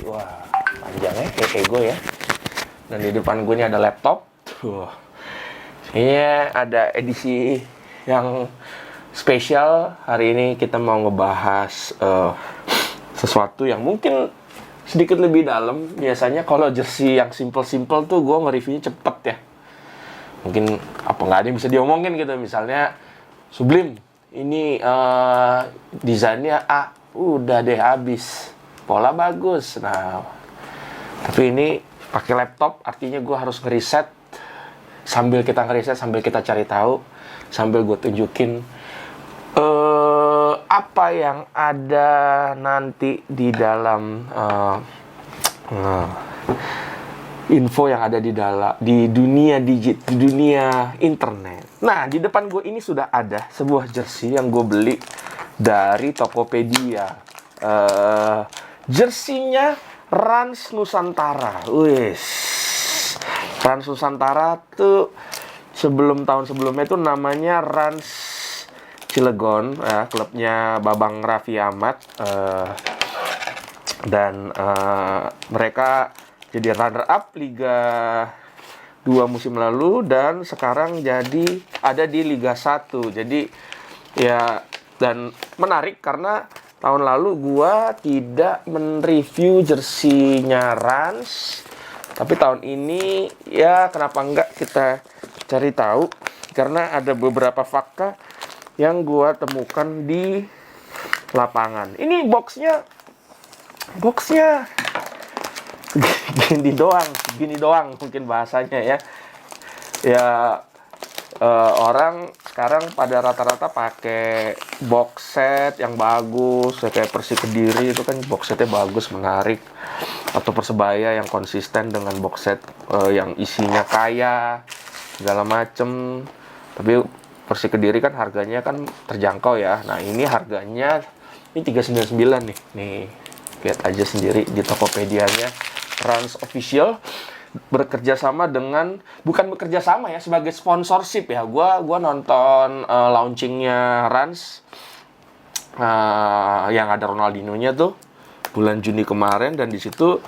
Wah, panjang ya, ego ya. Dan di depan gue ini ada laptop. Ini ada edisi yang spesial. Hari ini kita mau ngebahas sesuatu yang mungkin sedikit lebih dalam. Biasanya kalau jersey yang simple-simple tuh gue nge-reviewnya cepet ya. Mungkin apa nggak ada yang bisa diomongin gitu. Misalnya Sublime, ini desainnya udah deh habis, pola bagus. Nah, tapi ini pakai laptop, artinya gue harus ngeriset. Sambil kita ngeriset, sambil kita cari tahu, sambil gue tunjukin apa yang ada nanti di dalam info yang ada di dunia di dunia internet. Nah, di depan gue ini sudah ada sebuah jersey yang gue beli dari Tokopedia. Jersinya Rans Nusantara. Rans Nusantara tuh tahun sebelumnya tuh namanya Rans Cilegon, ya, klubnya Babang Raffi Ahmad, dan mereka jadi runner up Liga 2 musim lalu dan sekarang jadi ada di Liga 1. Jadi ya, dan menarik karena tahun lalu gua tidak mereview jersinya Rans, tapi tahun ini ya kenapa enggak kita cari tahu, karena ada beberapa fakta yang gua temukan di lapangan. Ini boxnya gini doang mungkin bahasanya ya. Ya, orang sekarang pada rata-rata pakai box set yang bagus, kayak Persik Kediri itu kan box setnya bagus, menarik, atau Persebaya yang konsisten dengan box set yang isinya kaya segala macem. Tapi Persik Kediri kan harganya kan terjangkau ya. Nah, ini harganya ini 399 nih. Nih, lihat aja sendiri di Tokopedia-nya. Rans Official bekerja sama dengan, bukan bekerja sama ya, sebagai sponsorship ya. Gua nonton launchingnya Rans yang ada Ronaldinho-nya tuh bulan Juni kemarin, dan di situ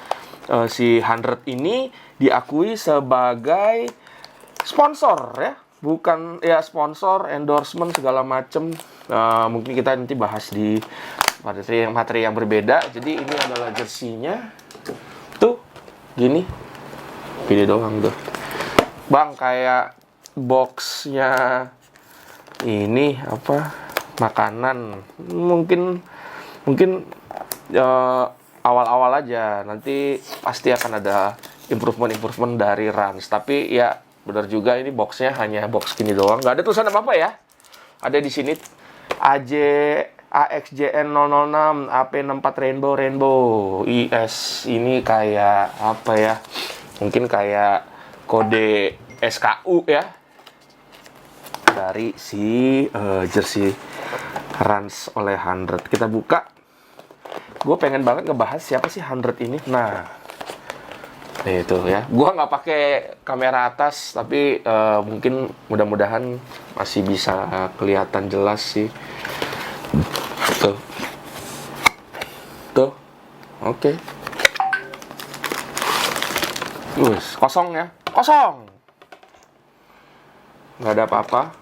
si 100 ini diakui sebagai sponsor ya. Bukan ya, sponsor, endorsement segala macem. Mungkin kita nanti bahas di materi yang berbeda. Jadi ini adalah jersinya tuh gini doang tuh bang, kayak boxnya ini apa, makanan. Mungkin awal-awal aja, nanti pasti akan ada improvement dari Rans. Tapi ya benar juga, ini boxnya hanya box gini doang, nggak ada tulisan apa-apa ya. Ada di sini AXJN 006 AP64 Rainbow IS. Ini kayak apa ya, mungkin kayak kode SKU ya dari si jersey Rans oleh 100. Kita buka. Gue pengen banget ngebahas siapa sih 100 ini. Nah, itu ya, gua nggak pakai kamera atas, tapi mungkin mudah-mudahan masih bisa kelihatan jelas sih. Tuh, oke. Kosong ya, kosong. Nggak ada apa-apa.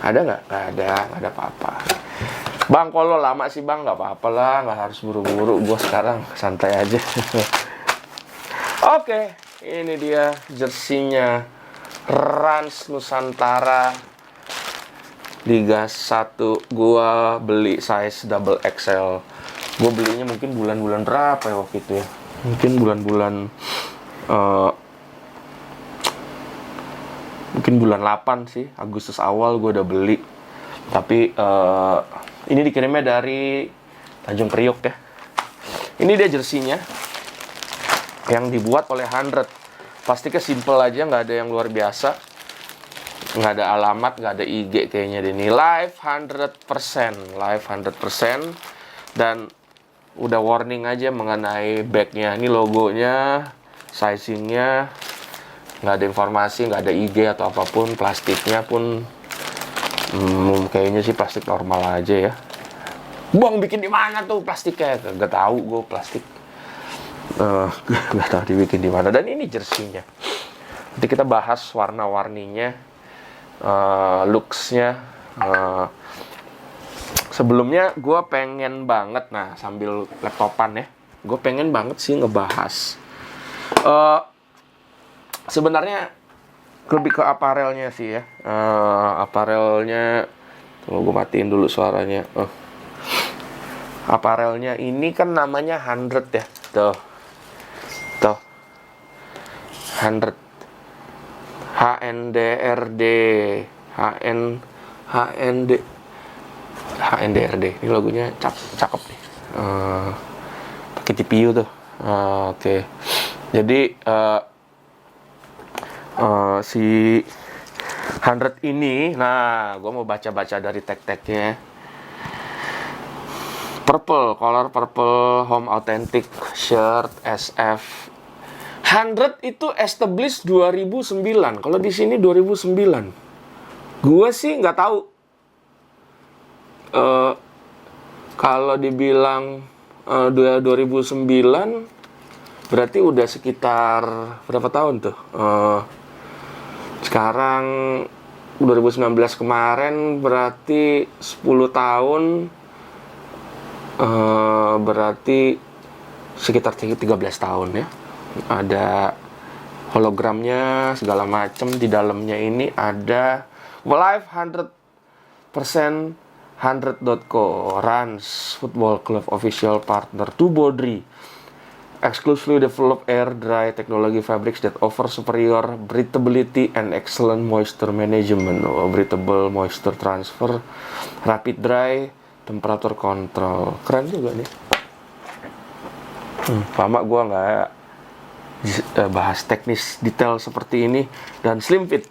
Ada nggak? Nggak ada apa-apa. Bang, kalau lama sih bang, nggak apa-apa lah, nggak harus buru-buru. Gue sekarang santai aja. Oke, ini dia jersinya Rans Nusantara Liga 1. Gue beli size double XL. Gue belinya mungkin bulan-bulan berapa ya waktu itu ya? Mungkin bulan 8 sih, Agustus awal gue udah beli. Tapi ini dikirimnya dari Tanjung Priok ya. Ini dia jersinya yang dibuat oleh 100. Plastiknya simple aja, nggak ada yang luar biasa. Nggak ada alamat, nggak ada IG kayaknya deh. Ini live 100%. Dan udah warning aja mengenai bagnya. Ini logonya, sizingnya, nggak ada informasi, nggak ada IG atau apapun. Plastiknya pun kayaknya sih plastik normal aja ya. Bang, bikin di mana tuh plastiknya? Gak tahu gue plastik. Gak tahu dibikin di mana. Dan ini jersinya. Nanti kita bahas warna-warninya, looks-nya. Sebelumnya gue pengen banget, nah sambil laptopan ya, gue pengen banget sih ngebahas. Sebenarnya lebih ke aparelnya sih ya. Aparelnya, tunggu gue matiin dulu suaranya. Aparelnya ini kan namanya 100 ya, tuh 100, HNDRD, HNDRD. Ini logonya cakep nih. Pakai TPU tuh. Oke. Jadi si 100 ini, nah gue mau baca-baca dari tag-tagnya. Purple, color purple, home authentic shirt, SF. 100 itu established 2009. Kalau di sini 2009. Gue sih nggak tahu. Kalau dibilang 2009, berarti udah sekitar berapa tahun tuh? Sekarang 2019 kemarin berarti 10 tahun. Berarti sekitar 13 tahun ya. Ada hologramnya segala macam. Di dalamnya ini ada Live 100% 100.co, Rans Football Club official partner to Bodri, exclusively developed air dry technology fabrics that offer superior breathability and excellent moisture management. Breathable moisture transfer, rapid dry, temperature control. Keren juga nih. Lama gue nggak bahas teknis detail seperti ini. Dan slim fit,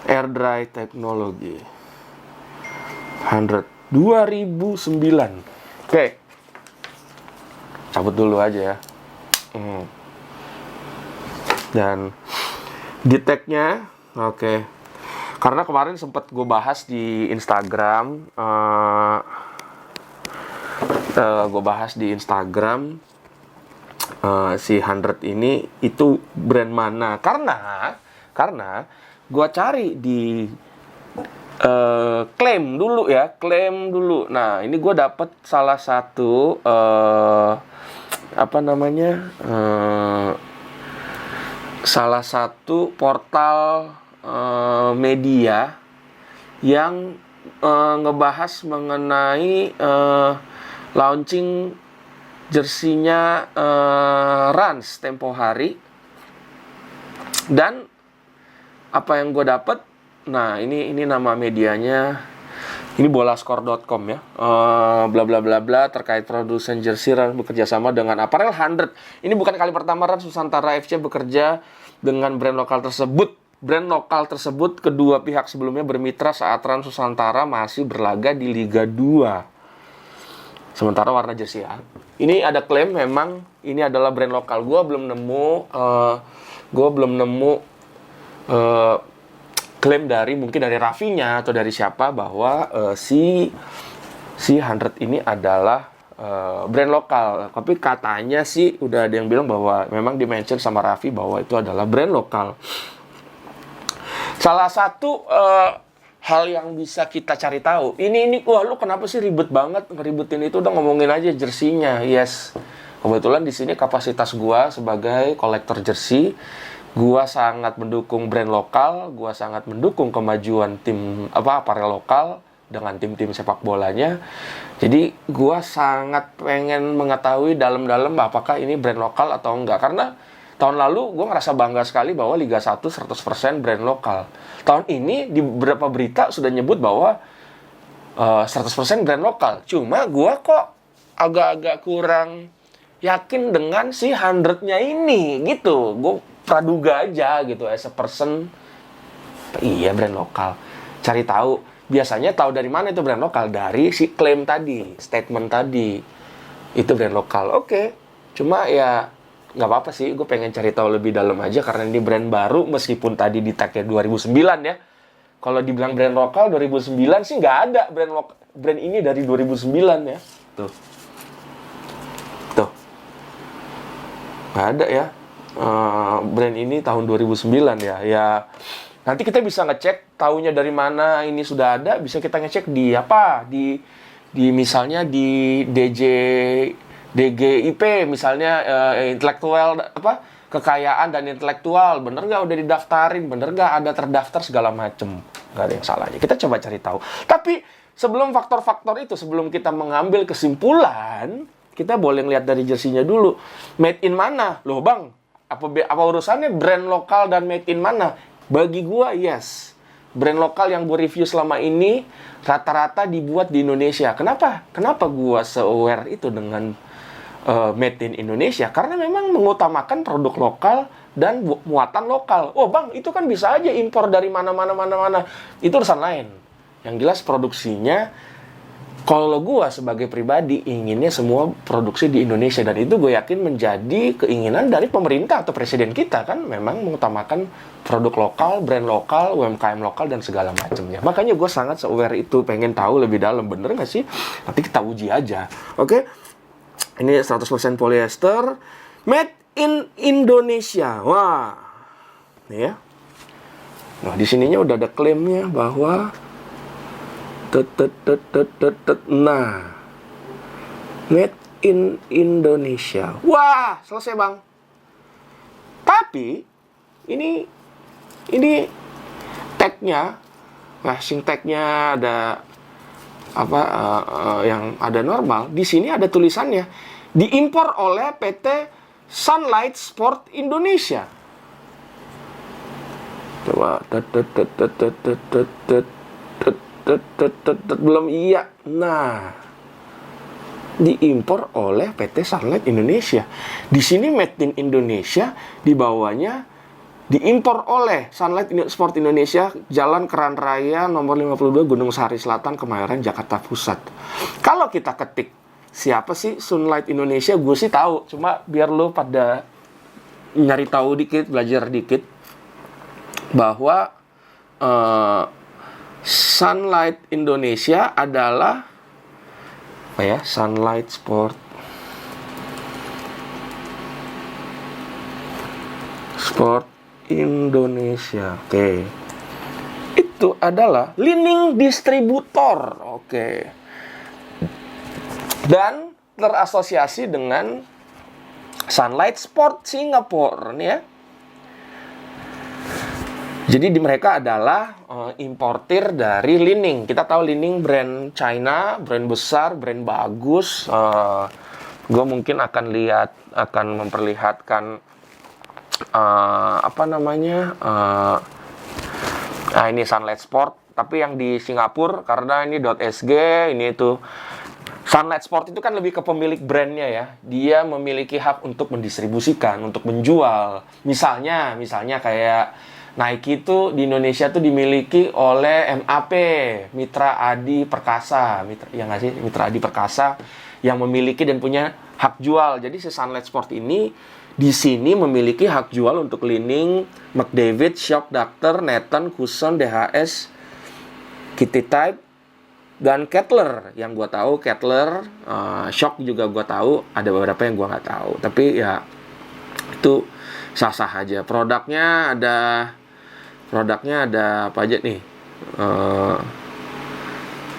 air dry technology 100 2009. Oke. Cabut dulu aja ya. Dan di tag-nya, oke. Karena kemarin sempat gue bahas di Instagram, si 100 ini itu brand mana? Karena gue cari di klaim dulu. Nah, ini gue dapet salah satu salah satu portal media yang ngebahas mengenai launching jersinya Rans tempo hari. Dan apa yang gue dapet, nah ini nama medianya, ini bolascore.com ya, bla bla bla bla, terkait produsen jersey Rans bekerja sama dengan Apparel 100. Ini bukan kali pertama Rans Nusantara FC bekerja dengan brand lokal tersebut. Kedua pihak sebelumnya bermitra saat Rans Nusantara masih berlaga di Liga 2. Sementara warna jersey ya, ini ada klaim memang ini adalah brand lokal. Gue belum nemu klaim mungkin dari Raffinya atau dari siapa bahwa si 100 ini adalah brand lokal. Tapi katanya sih udah ada yang bilang bahwa memang di-mention sama Raffi bahwa itu adalah brand lokal. Salah satu hal yang bisa kita cari tahu, ini wah lu kenapa sih ribet banget ngeributin itu, udah ngomongin aja jersinya. Yes, kebetulan di sini kapasitas gua sebagai kolektor jersey, gua sangat mendukung brand lokal, gua sangat mendukung kemajuan tim apparel lokal dengan tim-tim sepak bolanya. Jadi gua sangat pengen mengetahui dalam-dalam apakah ini brand lokal atau enggak, karena tahun lalu gue ngerasa bangga sekali bahwa Liga 1 100% brand lokal. Tahun ini di beberapa berita sudah nyebut bahwa 100% brand lokal. Cuma gue kok agak-agak kurang yakin dengan si 100-nya ini gitu. Gue praduga aja gitu, as a person, iya brand lokal. Cari tahu, biasanya tahu dari mana itu brand lokal? Dari si klaim tadi, statement tadi. Itu brand lokal. Oke. Cuma ya nggak apa-apa sih, gue pengen cari tahu lebih dalam aja karena ini brand baru, meskipun tadi di tag-nya 2009 ya. Kalau dibilang brand lokal 2009 sih nggak ada brand lokal. brand ini dari 2009 ya. Tuh. Tuh. Nggak ada ya. Brand ini tahun 2009 ya. Ya, nanti kita bisa ngecek tahunya dari mana ini sudah ada. Bisa kita ngecek di apa? Di misalnya di DGIP misalnya, intelektual apa? Kekayaan dan intelektual, bener nggak udah didaftarin, bener nggak ada terdaftar segala macem, nggak ada yang salahnya. Kita coba cari tahu. Tapi sebelum faktor-faktor itu, sebelum kita mengambil kesimpulan, kita boleh lihat dari jersinya dulu. Made in mana? Loh bang, apa urusannya brand lokal dan made in mana? Bagi gua yes, brand lokal yang gua review selama ini rata-rata dibuat di Indonesia. Kenapa gua se-aware itu dengan made in Indonesia? Karena memang mengutamakan produk lokal dan muatan lokal. Oh bang, itu kan bisa aja impor dari mana-mana. Itu urusan lain. Yang jelas produksinya, kalau gue sebagai pribadi inginnya semua produksi di Indonesia. Dan itu gue yakin menjadi keinginan dari pemerintah atau presiden kita kan, memang mengutamakan produk lokal, brand lokal, UMKM lokal, dan segala macamnya. Makanya gue sangat aware itu, pengen tahu lebih dalam, bener nggak sih? Nanti kita uji aja. Oke? Ini 100% polyester, made in Indonesia. Wah, nih ya. Nah, di sininya udah ada klaimnya bahwa nah, made in Indonesia. Wah, selesai bang. Tapi ini tagnya, flashing tagnya ada apa yang ada normal. Di sini ada tulisannya diimpor oleh PT Sunlight Sport Indonesia. Coba belum iya. Nah, diimpor oleh PT Sunlight Indonesia. Di sini made in Indonesia, di bawahnya diimpor oleh Sunlight Sport Indonesia, Jalan Keran Raya nomor 52, Gunung Sahari Selatan, Kemayoran, Jakarta Pusat. Kalau kita ketik siapa sih Sunlight Indonesia, gue sih tahu, cuma biar lo pada nyari tahu dikit, belajar dikit, bahwa Sunlight Indonesia adalah apa ya? Sunlight Sport Indonesia. Oke. Itu adalah leading distributor. Oke. Dan terasosiasi dengan Sunlight Sport Singapore nih ya. Jadi mereka adalah importir dari Li-Ning. Kita tahu Li-Ning brand China, brand besar, brand bagus. Gue mungkin akan memperlihatkan ini Sunlight Sport, tapi yang di Singapura, karena ini .sg, ini itu. Sunlight Sport itu kan lebih ke pemilik brandnya ya. Dia memiliki hak untuk mendistribusikan, untuk menjual. Misalnya kayak Nike itu di Indonesia tuh dimiliki oleh MAP, Mitra Adi Perkasa, Mitra Adi Perkasa yang memiliki dan punya hak jual. Jadi si Sunlight Sport ini di sini memiliki hak jual untuk Li-Ning, McDavid, Shock Doctor, Nathan, Cuson, DHS, Kitty Type, dan Kettler. Yang gue tahu Kettler, Shock juga gue tahu, ada beberapa yang gue nggak tahu. Tapi ya itu sah-sah aja. Produknya ada apa aja nih?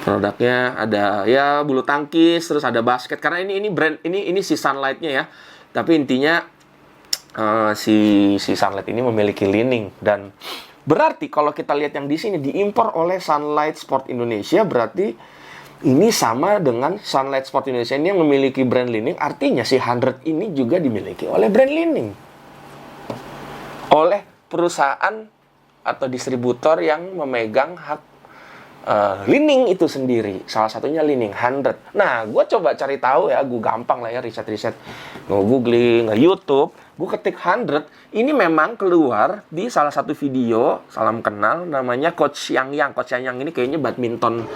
Produknya ada ya bulu tangkis, terus ada basket. Karena ini brand ini si Sunlight-nya ya. Tapi intinya si Sunlight ini memiliki Li-Ning, dan berarti kalau kita lihat yang di sini diimpor oleh Sunlight Sport Indonesia, berarti ini sama dengan Sunlight Sport Indonesia ini yang memiliki brand Li-Ning. Artinya si 100 ini juga dimiliki oleh brand Li-Ning, oleh perusahaan atau distributor yang memegang hak Li-Ning itu sendiri. Salah satunya Li-Ning 100. Nah, gue coba cari tahu ya, gue gampang lah ya riset, nge-googling, nge-YouTube, gue ketik 100. Ini memang keluar di salah satu video, salam kenal, namanya Coach Yang. Coach Yang ini kayaknya badminton,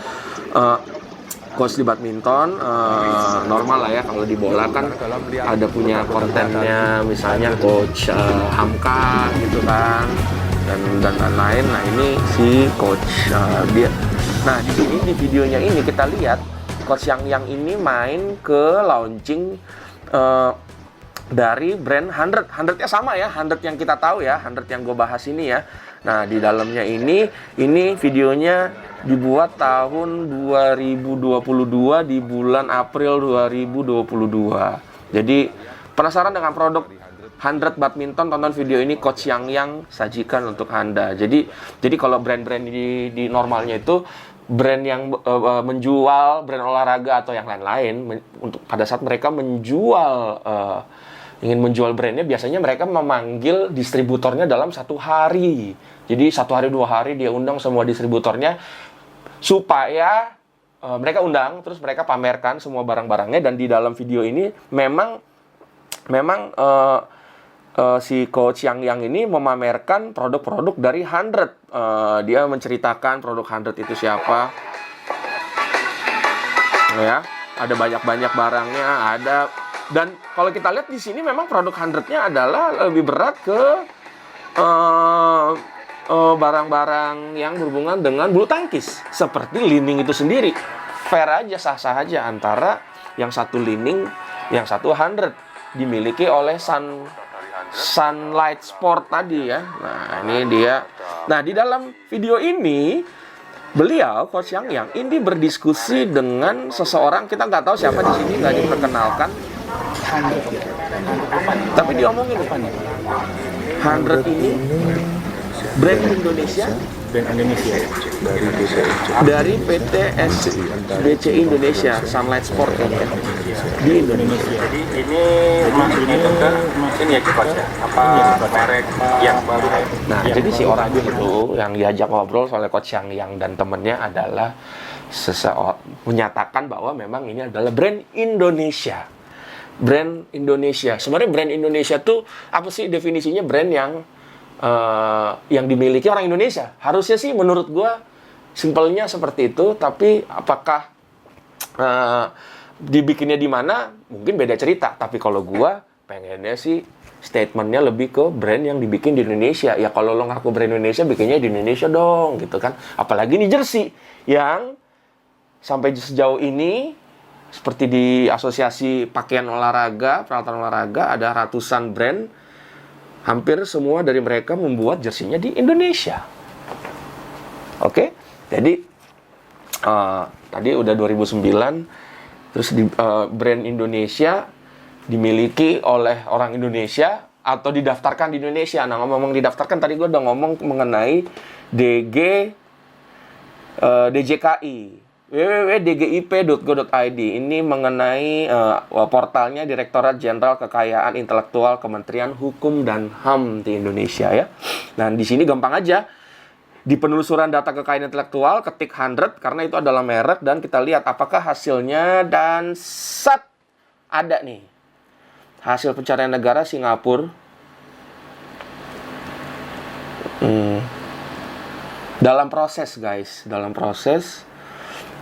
coach di badminton, normal lah ya, kalau di bola kan ada punya kontennya, misalnya Coach Hamka gitu kan, dan lain-lain. Nah, ini si Coach dia Nah, di sini di videonya ini kita lihat Coach Yang ini main ke launching dari brand 100. 100-nya sama ya, 100 yang kita tahu ya, 100 yang gue bahas ini ya. Nah, di dalamnya ini videonya dibuat tahun 2022 di bulan April 2022. Jadi, penasaran dengan produk 100 badminton, tonton video ini Coach Yang sajikan untuk Anda. Jadi kalau brand-brand di normalnya itu brand yang menjual brand olahraga atau yang lain-lain, untuk pada saat mereka ingin menjual brandnya, biasanya mereka memanggil distributornya dalam 1 hari. Jadi 1 hari 2 hari dia undang semua distributornya supaya mereka undang, terus mereka pamerkan semua barang-barangnya. Dan di dalam video ini memang si Coach Yang ini memamerkan produk-produk dari 100. Dia menceritakan produk 100 itu siapa. Ya, ada banyak barangnya, ada. Dan kalau kita lihat di sini memang produk 100-nya adalah lebih berat ke barang-barang yang berhubungan dengan bulu tangkis, seperti Li-Ning itu sendiri. Fair aja, sah-sah aja antara yang satu Li-Ning, yang satu 100 dimiliki oleh Sunlight Sport tadi ya. Nah, ini dia. Nah, di dalam video ini beliau Coach Yang ini berdiskusi dengan seseorang, kita nggak tahu siapa di sini, nggak diperkenalkan. Tapi diomongin 100 ini brand Indonesia dari PT SBCI Indonesia, Sunlight Sport ya, di Indonesia. Jadi ini ini ya Coach ya? Apa merek yang baru? Nah, jadi si orang itu yang diajak ngobrol soal Coach Yang dan temennya adalah seseorang menyatakan bahwa memang ini adalah brand Indonesia. Brand Indonesia. Sebenarnya brand Indonesia tuh apa sih definisinya? Brand yang dimiliki orang Indonesia. Harusnya sih menurut gua simpelnya seperti itu, tapi apakah dibikinnya di mana mungkin beda cerita. Tapi kalau gua pengennya sih statementnya lebih ke brand yang dibikin di Indonesia. Ya kalau lo ngaku brand Indonesia, bikinnya di Indonesia dong gitu kan. Apalagi nih jersey yang sampai sejauh ini seperti di asosiasi pakaian olahraga, peralatan olahraga, ada ratusan brand. Hampir semua dari mereka membuat jersinya di Indonesia. Oke? Jadi tadi udah 2009, terus brand Indonesia dimiliki oleh orang Indonesia atau didaftarkan di Indonesia. Nah, ngomong didaftarkan, tadi gue udah ngomong mengenai DJKI, www.dgip.go.id. Ini mengenai portalnya Direktorat Jenderal Kekayaan Intelektual Kementerian Hukum dan HAM di Indonesia ya. Nah, di sini gampang aja. Di penelusuran data kekayaan intelektual ketik 100 karena itu adalah merek, dan kita lihat apakah hasilnya, dan set ada nih. Hasil pencarian negara Singapura. Dalam proses, guys, dalam proses.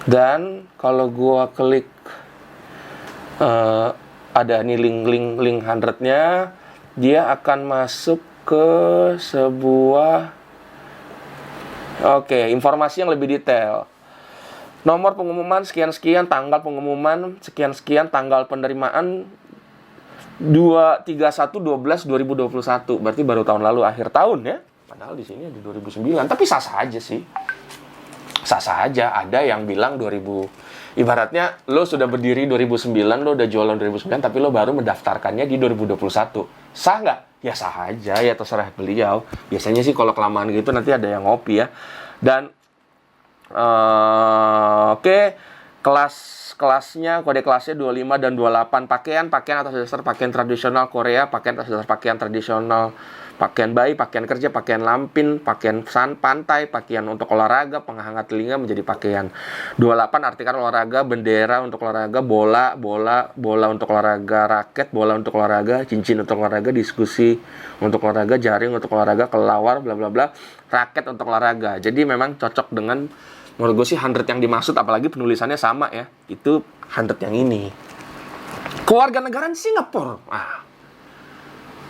Dan kalau gua klik ada nih link 100-nya, dia akan masuk ke sebuah informasi yang lebih detail. Nomor pengumuman sekian-sekian, tanggal pengumuman sekian-sekian, tanggal penerimaan 31/12/2021. Berarti baru tahun lalu, akhir tahun ya. Padahal di sini di 2009, tapi sah-sah aja sih. Sah-sah aja. Ada yang bilang 2000, ibaratnya lo sudah berdiri 2009, lo udah jualan 2009, tapi lo baru mendaftarkannya di 2021. Sah nggak? Ya sah aja, ya terserah beliau. Biasanya sih kalau kelamaan gitu nanti ada yang ngopi ya. Dan kelasnya, kode kelasnya 25 dan 28. Pakaian atas dasar pakaian tradisional Korea, pakaian atas dasar pakaian tradisional, pakaian bayi, pakaian kerja, pakaian lampin, pakaian pantai, pakaian untuk olahraga, penghangat telinga menjadi pakaian. 28 artikel olahraga, bendera untuk olahraga, bola untuk olahraga, raket, bola untuk olahraga, cincin untuk olahraga, diskusi untuk olahraga, jaring untuk olahraga, kelelawar, bla bla bla, raket untuk olahraga. Jadi memang cocok dengan, menurut gue sih 100 yang dimaksud, apalagi penulisannya sama ya. Itu 100 yang ini. Kewarganegaraan Singapura.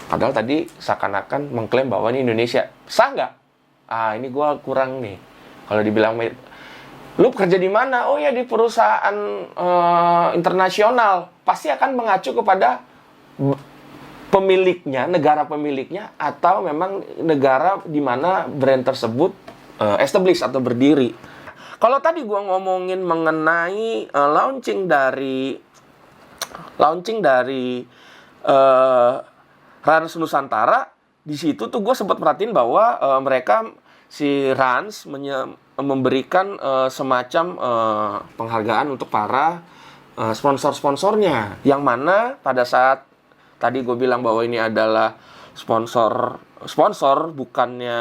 Padahal tadi seakan-akan mengklaim bahwa ini Indonesia. Sah nggak? Ini gue kurang nih. Kalau dibilang Lu kerja di mana? Oh ya, di perusahaan internasional. Pasti akan mengacu kepada pemiliknya, negara pemiliknya, atau memang negara di mana brand tersebut established atau berdiri. Kalau tadi gua ngomongin mengenai launching dari Rans Nusantara, di situ tuh gue sempat perhatiin bahwa mereka si Rans memberikan semacam penghargaan untuk para sponsor-sponsornya, yang mana pada saat tadi gue bilang bahwa ini adalah sponsor bukannya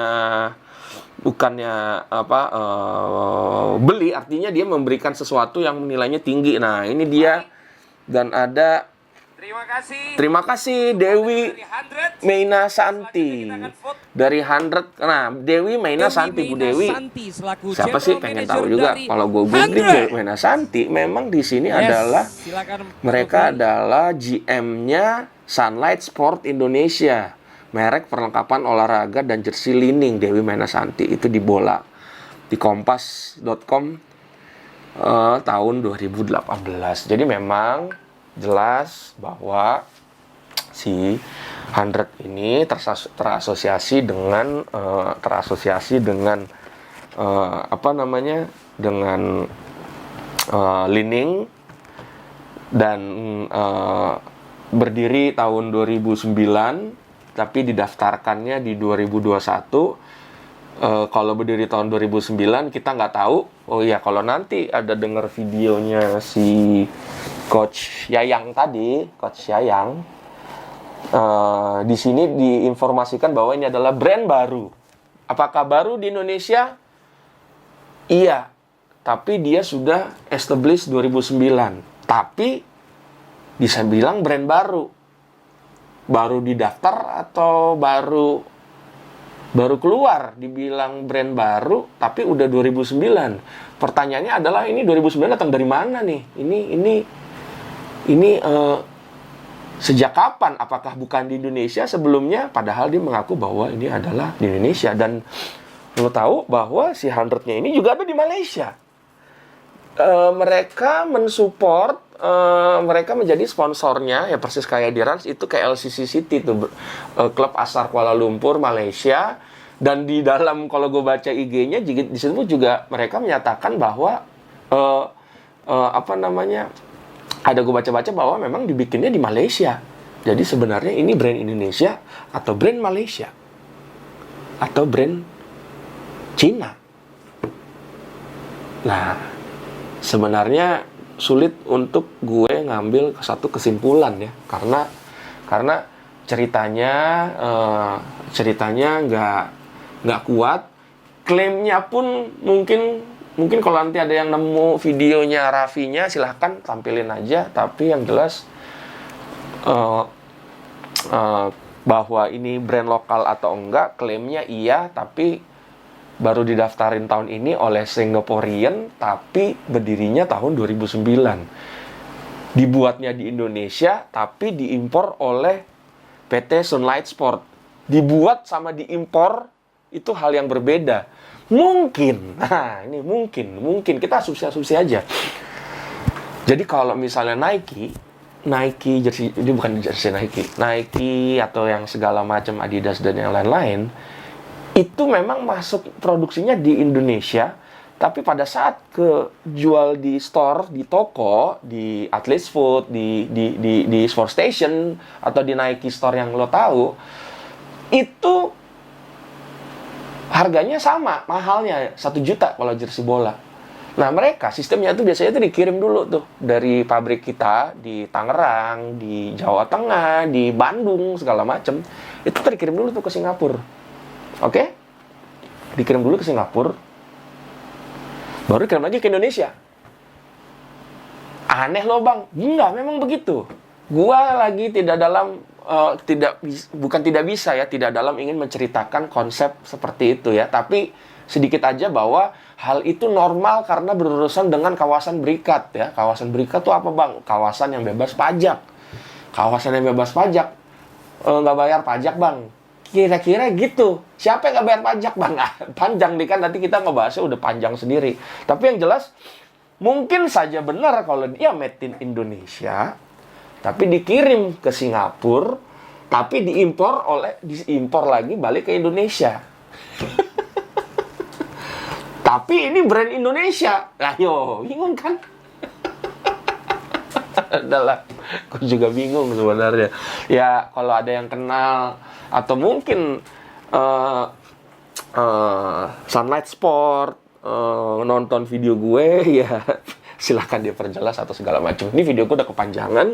beli, artinya dia memberikan sesuatu yang nilainya tinggi. Nah, ini dia. Dan ada terima kasih Dewi Meina Santi dari 100. Nah, Dewi Meina Santi, Bu Dewi. Siapa sih, pengen tahu juga. Kalau gue googling Dewi Meina Santi, memang di sini adalah mereka adalah GM-nya Sunlight Sport Indonesia. Merek perlengkapan olahraga dan jersey lining Dewi Meina Santi itu di bola di kompas.com tahun 2018. Jadi memang jelas bahwa si 100 ini terasosiasi dengan dengan lining, dan berdiri tahun 2009 tapi didaftarkannya di 2021. Kalau berdiri tahun 2009 kita nggak tahu. Oh iya, kalau nanti ada dengar videonya si Coach Yayang tadi, Coach Yayang, di sini diinformasikan bahwa ini adalah brand baru. Apakah baru di Indonesia? Iya, tapi dia sudah established 2009. Tapi bisa bilang brand baru. Baru didaftar atau baru keluar dibilang brand baru, tapi udah 2009. Pertanyaannya adalah, ini 2009 datang dari mana nih? Ini sejak kapan? Apakah bukan di Indonesia sebelumnya? Padahal dia mengaku bahwa ini adalah di Indonesia. Dan lo tahu bahwa si 100-nya ini juga ada di Malaysia. Mereka mensupport, mereka menjadi sponsornya, ya persis kayak di Rans, itu ke LCC City tuh, klub asal Kuala Lumpur, Malaysia. Dan di dalam, kalau gue baca IG-nya, di situ juga mereka menyatakan bahwa ada gue baca-baca bahwa memang dibikinnya di Malaysia. Jadi sebenarnya ini brand Indonesia atau brand Malaysia atau brand Cina. Nah, sebenarnya sulit untuk gue ngambil satu kesimpulan ya, karena ceritanya nggak kuat, klaimnya pun mungkin kalau nanti ada yang nemu videonya Raffinya, silahkan tampilin aja. Tapi yang jelas bahwa ini brand lokal atau enggak, klaimnya iya, tapi baru didaftarin tahun ini oleh Singaporean, tapi berdirinya tahun 2009. Dibuatnya di Indonesia, tapi diimpor oleh PT Sunlight Sport. Dibuat sama diimpor itu hal yang berbeda. Mungkin, nah ini mungkin kita asumsi aja. Jadi kalau misalnya Nike jersey, ini bukan jersey Nike atau yang segala macam Adidas dan yang lain-lain, itu memang masuk produksinya di Indonesia, tapi pada saat jual di store, di toko, di Athlete's Food, di Sport Station atau di Nike Store yang lo tahu, itu harganya sama, mahalnya 1 juta kalau jersey bola. Nah, mereka sistemnya itu biasanya itu dikirim dulu tuh dari pabrik kita di Tangerang, di Jawa Tengah, di Bandung, segala macem. Itu tuh dikirim dulu tuh ke Singapura. Oke? Dikirim dulu ke Singapura, baru dikirim lagi ke Indonesia. Aneh loh bang. Enggak, memang begitu. Gua lagi tidak dalam ingin menceritakan konsep seperti itu ya, tapi sedikit aja bahwa hal itu normal karena berurusan dengan kawasan berikat ya. Kawasan berikat tuh apa bang? Kawasan yang bebas pajak. Kawasan yang bebas pajak nggak bayar pajak bang. kira-kira gitu. Siapa yang nggak bayar pajak, Bang? Nah, panjang nih kan, nanti kita ngebahasnya udah panjang sendiri. Tapi yang jelas, mungkin saja benar kalau dia made in Indonesia, tapi dikirim ke Singapura, tapi diimpor lagi balik ke Indonesia. Tapi ini brand Indonesia. Ayo, bingung kan? Adalah, aku juga bingung sebenarnya. Ya, kalau ada yang kenal atau mungkin Sunlight Sport nonton video gue, ya silahkan dia perjelas atau segala macam. Ini video gue udah kepanjangan.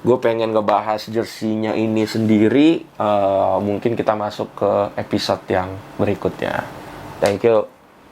Gue pengen ngebahas jersey-nya ini sendiri. Mungkin kita masuk ke episode yang berikutnya. Thank you.